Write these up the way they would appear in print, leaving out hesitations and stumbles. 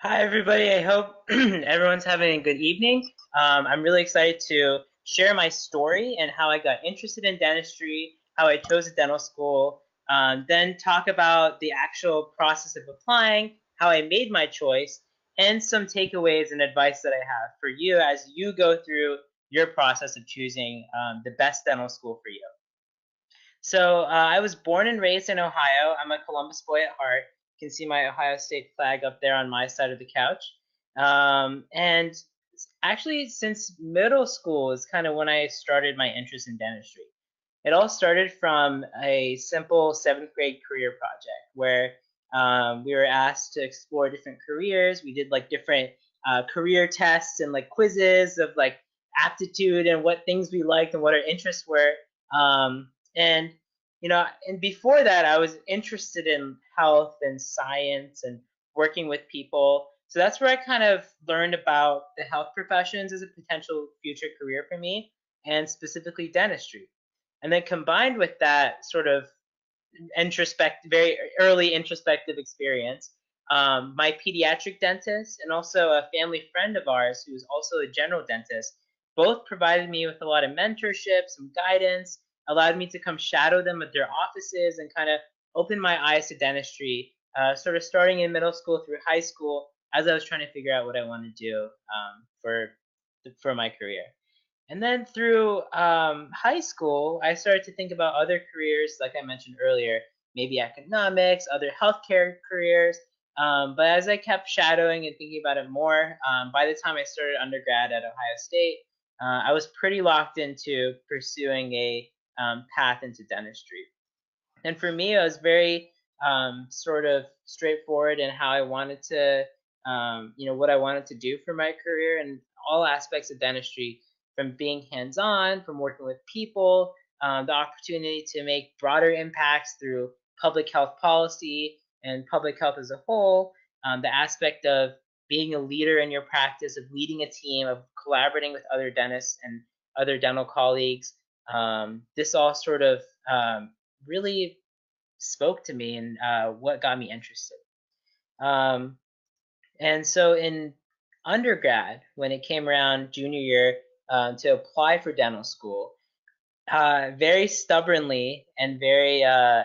Hi, everybody. I hope everyone's having a good evening. I'm really excited to share my story and how I got interested in dentistry, how I chose a dental school, then talk about the actual process of applying, how I made my choice, and some takeaways and advice that I have for you as you go through your process of choosing the best dental school for you. So I was born and raised in Ohio. I'm a Columbus boy at heart. You can see my Ohio State flag up there on my side of the couch. And actually, since middle school is kind of when I started my interest in dentistry. It all started from a simple seventh grade career project where we were asked to explore different careers. We did like different career tests and like quizzes of like aptitude and what things we liked and what our interests were. And and before that, I was interested in health and science and working with people. So that's where I kind of learned about the health professions as a potential future career for me, and specifically dentistry. And then combined with that sort of very early introspective experience, my pediatric dentist and also a family friend of ours who is also a general dentist both provided me with a lot of mentorship, some guidance, allowed me to come shadow them at their offices and kind of open my eyes to dentistry, sort of starting in middle school through high school as I was trying to figure out what I want to do for my career. And then through high school, I started to think about other careers, like I mentioned earlier, maybe economics, other healthcare careers. But as I kept shadowing and thinking about it more, by the time I started undergrad at Ohio State, I was pretty locked into pursuing a path into dentistry. And for me, it was very sort of straightforward in how I wanted to, what I wanted to do for my career and all aspects of dentistry, from being hands-on, from working with people, the opportunity to make broader impacts through public health policy and public health as a whole, the aspect of being a leader in your practice, of leading a team, of collaborating with other dentists and other dental colleagues. This all sort of really spoke to me and what got me interested. Um, and so in undergrad, when it came around junior year to apply for dental school, very stubbornly and very uh,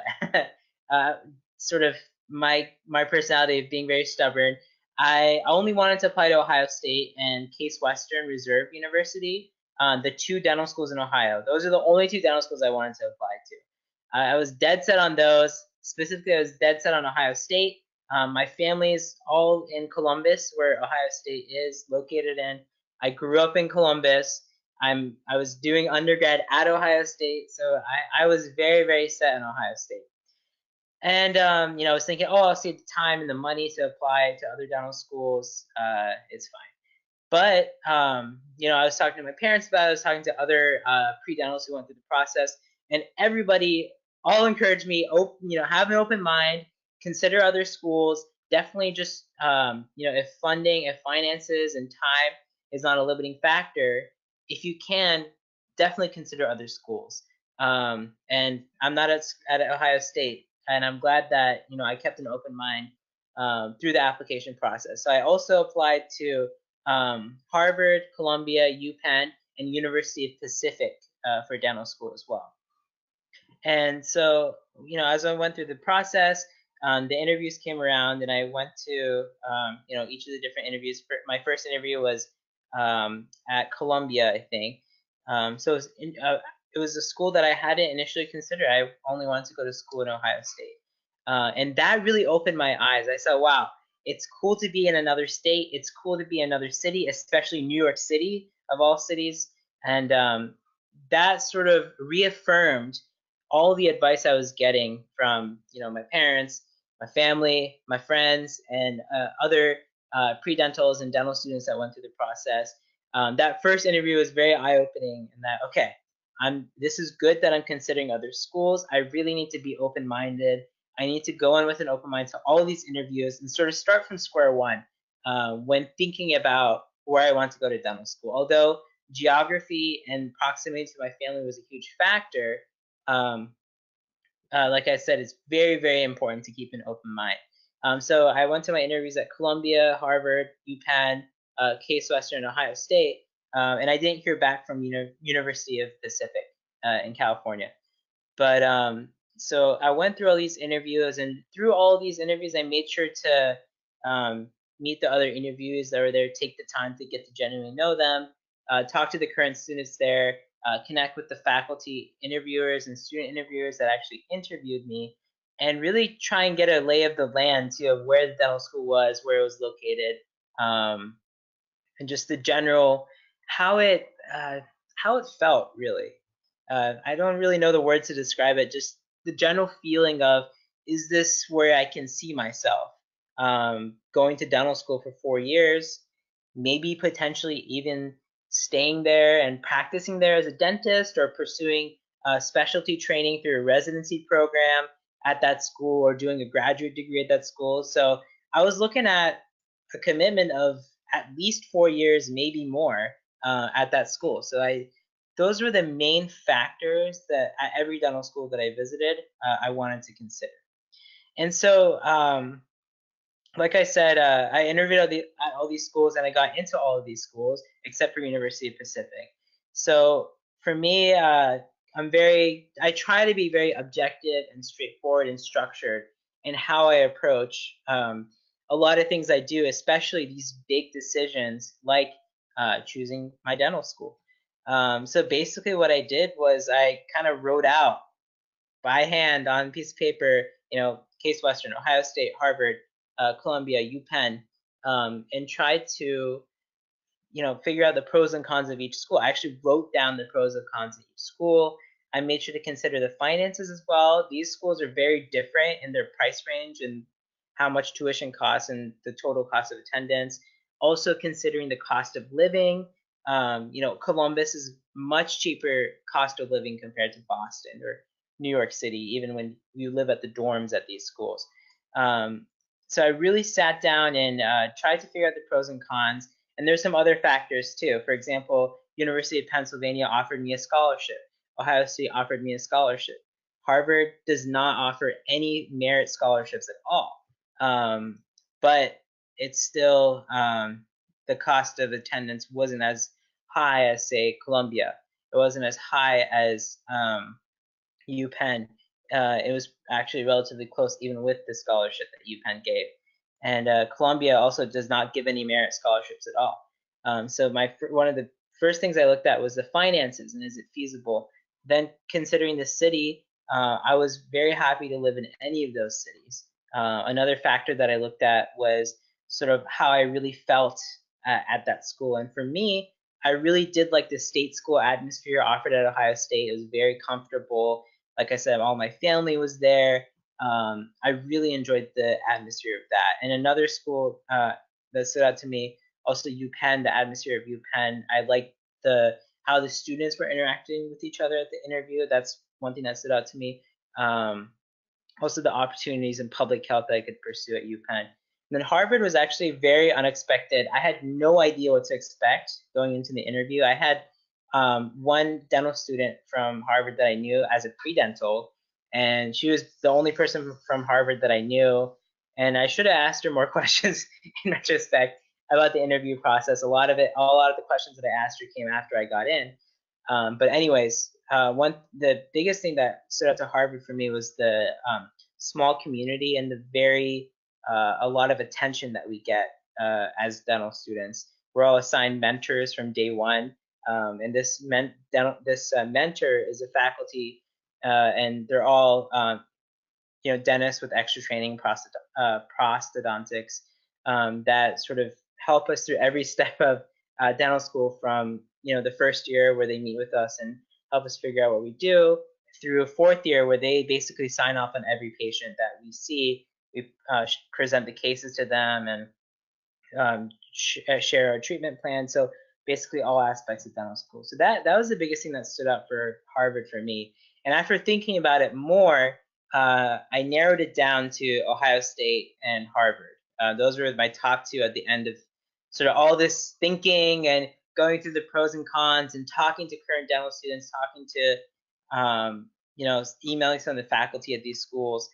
sort of my personality of being very stubborn, I only wanted to apply to Ohio State and Case Western Reserve University, the two dental schools in Ohio. Those are the only two dental schools I wanted to apply to. I was dead set on those. Specifically, I was dead set on Ohio State. My family's all in Columbus, where Ohio State is located in. I grew up in Columbus. I was doing undergrad at Ohio State, so I was very very set on Ohio State. And I was thinking, oh, I'll save the time and the money to apply to other dental schools. It's fine. But I was talking to my parents about it. I was talking to other pre-dentals who went through the process, and everybody all encouraged me, have an open mind, consider other schools. Definitely, just if funding, if finances and time is not a limiting factor, if you can, definitely consider other schools. And I'm not at Ohio State, and I'm glad that I kept an open mind through the application process. So I also applied to Harvard, Columbia, UPenn, and University of Pacific for dental school as well. And so, as I went through the process, the interviews came around, and I went to, each of the different interviews. My first interview was at Columbia, I think. So it was a school that I hadn't initially considered. I only wanted to go to school in Ohio State. And that really opened my eyes. I said, wow, it's cool to be in another state. It's cool to be in another city, especially New York City, of all cities. And that sort of reaffirmed all the advice I was getting from my parents, my family, my friends, and other pre-dentals and dental students that went through the process. That first interview was very eye-opening, and that okay, this is good that I'm considering other schools. I really need to be open-minded. I need to go in with an open mind to all of these interviews and sort of start from square one when thinking about where I want to go to dental school. Although geography and proximity to my family was a huge factor, um, like I said, it's very, very important to keep an open mind. So I went to my interviews at Columbia, Harvard, UPenn, Case Western, Ohio State, and I didn't hear back from University of Pacific in California. But so I went through all these interviews, and through all these interviews, I made sure to meet the other interviewees that were there, take the time to get to genuinely know them, talk to the current students there, connect with the faculty interviewers and student interviewers that actually interviewed me, and really try and get a lay of the land to of where the dental school was, where it was located, um, and just the general how it uh, how it felt really. I don't really know the words to describe it. Just the general feeling of, is this where I can see myself? Going to dental school for 4 years, maybe potentially even staying there and practicing there as a dentist, or pursuing specialty training through a residency program at that school, or doing a graduate degree at that school. So I was looking at a commitment of at least 4 years, maybe more, at that school. So those were the main factors that at every dental school that I visited, I wanted to consider. And so, like I said, I interviewed at all these schools, and I got into all of these schools except for University of Pacific. So for me, I try to be very objective and straightforward and structured in how I approach a lot of things I do, especially these big decisions like choosing my dental school. So basically, what I did was I kind of wrote out by hand on a piece of paper, Case Western, Ohio State, Harvard, Columbia, UPenn, and tried to, figure out the pros and cons of each school. I actually wrote down the pros and cons of each school. I made sure to consider the finances as well. These schools are very different in their price range and how much tuition costs and the total cost of attendance. Also considering the cost of living. Columbus is much cheaper cost of living compared to Boston or New York City, even when you live at the dorms at these schools. So I really sat down and tried to figure out the pros and cons. And there's some other factors too. For example, University of Pennsylvania offered me a scholarship. Ohio State offered me a scholarship. Harvard does not offer any merit scholarships at all. But it's still, the cost of attendance wasn't as high as, say, Columbia. It wasn't as high as UPenn. It was actually relatively close, even with the scholarship that UPenn gave. And Columbia also does not give any merit scholarships at all. So one of the first things I looked at was the finances and is it feasible. Then considering the city, I was very happy to live in any of those cities. Another factor that I looked at was sort of how I really felt at that school. And for me, I really did like the state school atmosphere offered at Ohio State. It was very comfortable. Like I said, all my family was there. I really enjoyed the atmosphere of that. And another school that stood out to me, also UPenn, the atmosphere of UPenn. I liked how the students were interacting with each other at the interview. That's one thing that stood out to me. Also the opportunities in public health that I could pursue at UPenn. And then Harvard was actually very unexpected. I had no idea what to expect going into the interview. I had one dental student from Harvard that I knew as a pre-dental, and she was the only person from Harvard that I knew. And I should have asked her more questions in retrospect about the interview process. A lot of the questions that I asked her came after I got in. But anyways, the biggest thing that stood out to Harvard for me was the small community and the a lot of attention that we get as dental students. We're all assigned mentors from day one, and this mentor is a faculty, and they're all dentists with extra training, prosthodontics, that sort of help us through every step of dental school, from the first year where they meet with us and help us figure out what we do, through a fourth year where they basically sign off on every patient that we see. We present the cases to them and share our treatment plan. So basically all aspects of dental school. So that was the biggest thing that stood out for Harvard for me. And after thinking about it more, I narrowed it down to Ohio State and Harvard. Those were my top two at the end of sort of all this thinking and going through the pros and cons and talking to current dental students, talking to, emailing some of the faculty at these schools.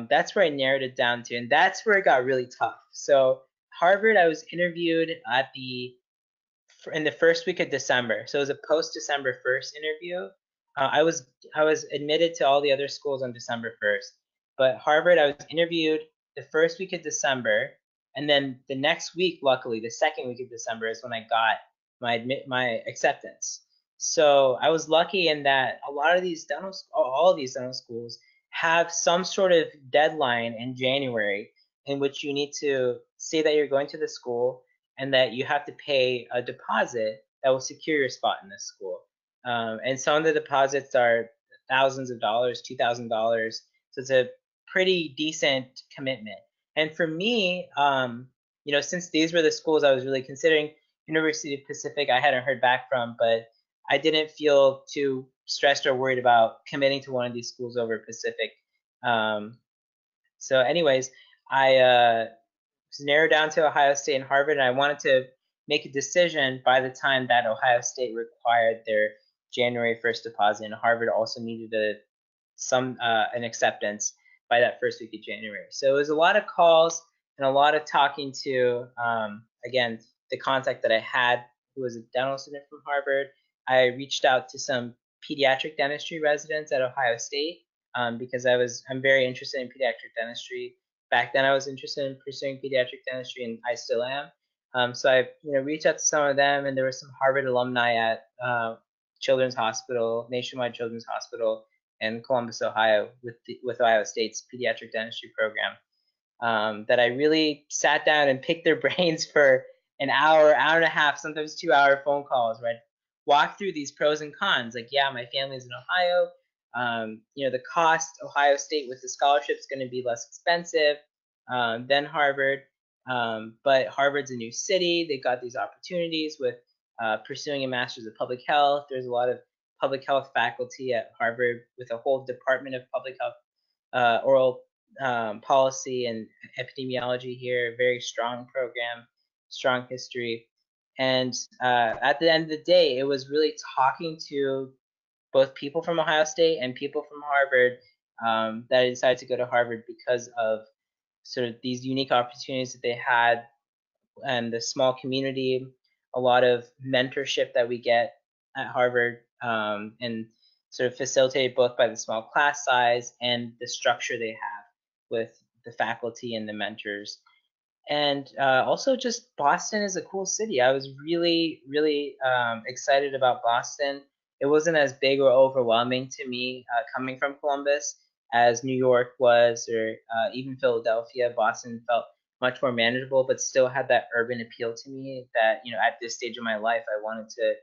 That's where I narrowed it down to, and that's where it got really tough. So Harvard, I was interviewed at the in the first week of December. So it was a post December 1st interview. I was admitted to all the other schools on December 1st, but Harvard I was interviewed the first week of December, and then the next week, luckily, the second week of December is when I got my acceptance. So I was lucky in that a lot of these all of these dental schools have some sort of deadline in January in which you need to say that you're going to the school and that you have to pay a deposit that will secure your spot in this school. And some of the deposits are thousands of dollars, $2,000. So it's a pretty decent commitment. And for me, since these were the schools I was really considering, University of Pacific, I hadn't heard back from, but I didn't feel too stressed or worried about committing to one of these schools over Pacific. So, anyways, I was narrowed down to Ohio State and Harvard, and I wanted to make a decision by the time that Ohio State required their January 1st deposit, and Harvard also needed an acceptance by that first week of January. So it was a lot of calls and a lot of talking to, again, the contact that I had, who was a dental student from Harvard. I reached out to some pediatric dentistry residents at Ohio State because I'm very interested in pediatric dentistry. Back then, I was interested in pursuing pediatric dentistry, and I still am. So I, reached out to some of them, and there were some Harvard alumni at Children's Hospital, Nationwide Children's Hospital, in Columbus, Ohio, with Ohio State's pediatric dentistry program. That I really sat down and picked their brains for an hour, hour and a half, sometimes 2 hour phone calls, right? Walk through these pros and cons. Like, yeah, my family's in Ohio. The cost, Ohio State with the scholarship is going to be less expensive than Harvard. But Harvard's a new city. They got these opportunities with pursuing a master's of public health. There's a lot of public health faculty at Harvard with a whole department of public health, oral policy and epidemiology here. Very strong program, strong history. And at the end of the day, it was really talking to both people from Ohio State and people from Harvard that I decided to go to Harvard because of sort of these unique opportunities that they had and the small community, a lot of mentorship that we get at Harvard, and sort of facilitated both by the small class size and the structure they have with the faculty and the mentors. And also, just Boston is a cool city. I was really, really excited about Boston. It wasn't as big or overwhelming to me coming from Columbus as New York was, or even Philadelphia. Boston felt much more manageable, but still had that urban appeal to me that, at this stage of my life, I wanted to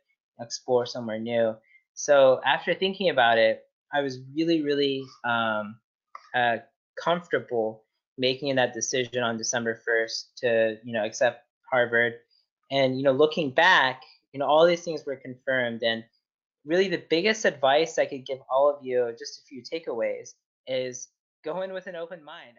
explore somewhere new. So after thinking about it, I was really, really uh, comfortable making that decision on December 1st to, accept Harvard. And, looking back, all these things were confirmed. And really the biggest advice I could give all of you, just a few takeaways, is go in with an open mind.